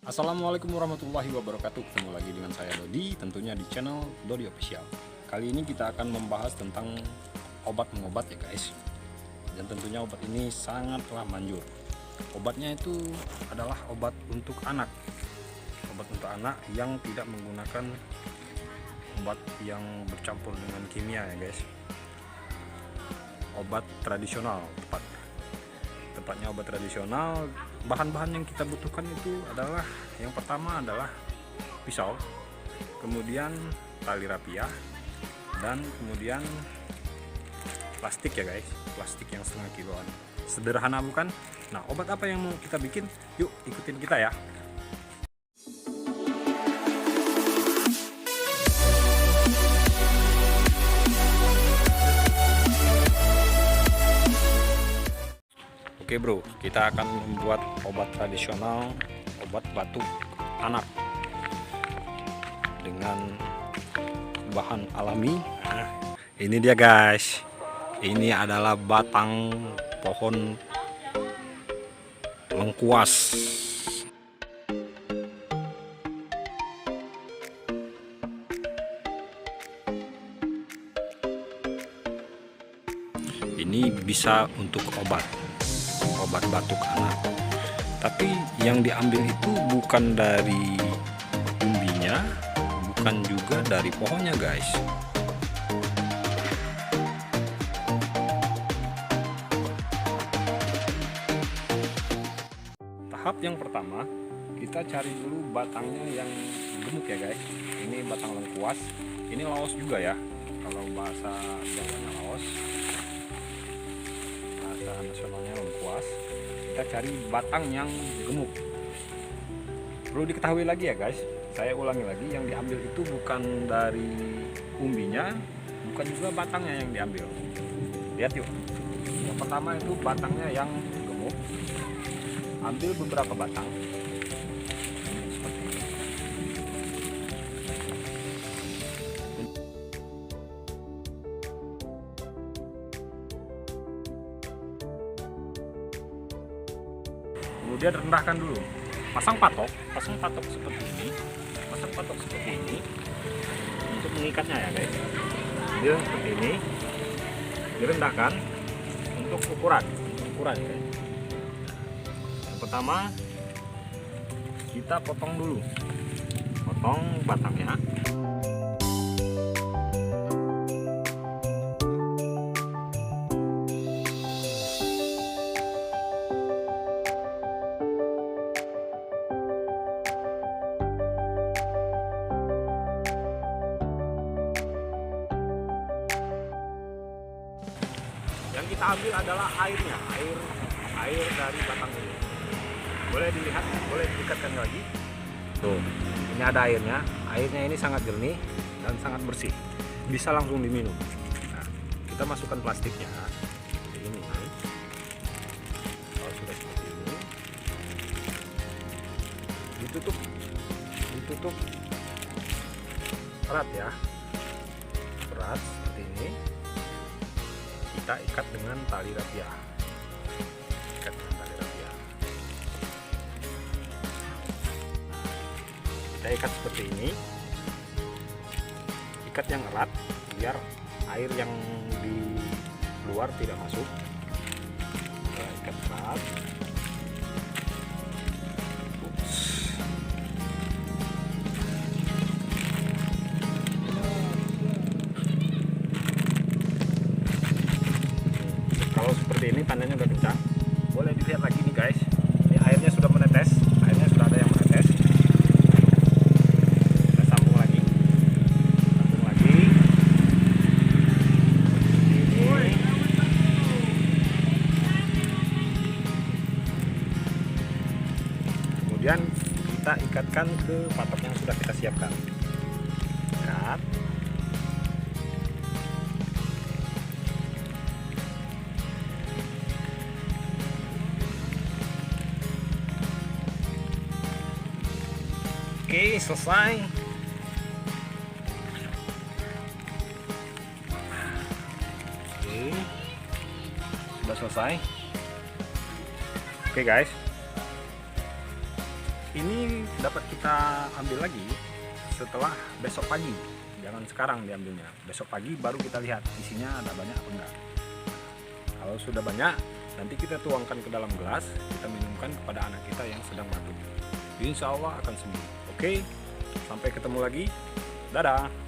Assalamualaikum warahmatullahi wabarakatuh. Ketemu lagi dengan saya Dodi, tentunya di channel Dodi Official. Kali ini kita akan membahas tentang obat-mengobat ya guys. Dan tentunya obat ini sangatlah manjur. Obatnya itu adalah obat untuk anak. Obat untuk anak yang tidak menggunakan obat yang bercampur dengan kimia ya guys. Obat tradisional tepatnya obat tradisional. Bahan-bahan yang kita butuhkan itu adalah, yang pertama adalah pisau, kemudian tali rapiah, dan kemudian plastik ya guys, plastik yang setengah kiloan. Sederhana bukan? Nah, obat apa yang mau kita bikin? Yuk ikutin kita ya. Oke bro, kita akan membuat obat tradisional, obat batuk anak dengan bahan alami. Nah, ini dia guys, ini adalah batang pohon lengkuas. Ini bisa untuk obat batuk anak, tapi yang diambil itu bukan dari umbinya, bukan juga dari pohonnya guys. Tahap yang pertama, kita cari dulu batangnya yang gemuk ya guys. Ini batang lengkuas, ini laos juga ya, kalau bahasa Jawanya laos, bahasa nasionalnya lengkuas. Kita cari batang yang gemuk. Perlu diketahui lagi ya guys, saya ulangi lagi, yang diambil itu bukan dari umbinya, bukan juga batangnya yang diambil. Lihat yuk, yang pertama itu batangnya yang gemuk. Ambil beberapa batang seperti ini. Kemudian rendahkan dulu, pasang patok seperti ini, untuk mengikatnya ya guys. Dia seperti ini, direndahkan untuk ukuran guys. Yang pertama kita potong dulu, potong batangnya. Yang kita ambil adalah airnya, air dari batang ini. Boleh dilihat, boleh diikatkan lagi. Tuh, ini ada airnya. Airnya ini sangat jernih dan sangat bersih, bisa langsung diminum. Nah, kita masukkan plastiknya seperti ini. Kalau sudah seperti ini, ditutup erat ya, erat seperti ini. Kita ikat dengan tali rapiah. Kita ikat seperti ini. Ikat yang erat biar air yang di luar tidak masuk. Kita ikat erat. Kalau seperti ini tandanya udah kencang. Boleh dilihat lagi nih guys, ini airnya sudah menetes, airnya sudah ada yang menetes. Kita sambung lagi ini. Kemudian kita ikatkan ke patok yang sudah kita siapkan. Ikat. Oke, selesai. Oke, sudah selesai. Oke guys, ini dapat kita ambil lagi setelah besok pagi. Jangan sekarang diambilnya, besok pagi baru kita lihat isinya ada banyak apa enggak. Kalau sudah banyak, nanti kita tuangkan ke dalam gelas, kita minumkan kepada anak kita yang sedang batuk. Insya Allah akan sembuh. Oke, sampai ketemu lagi. Dadah.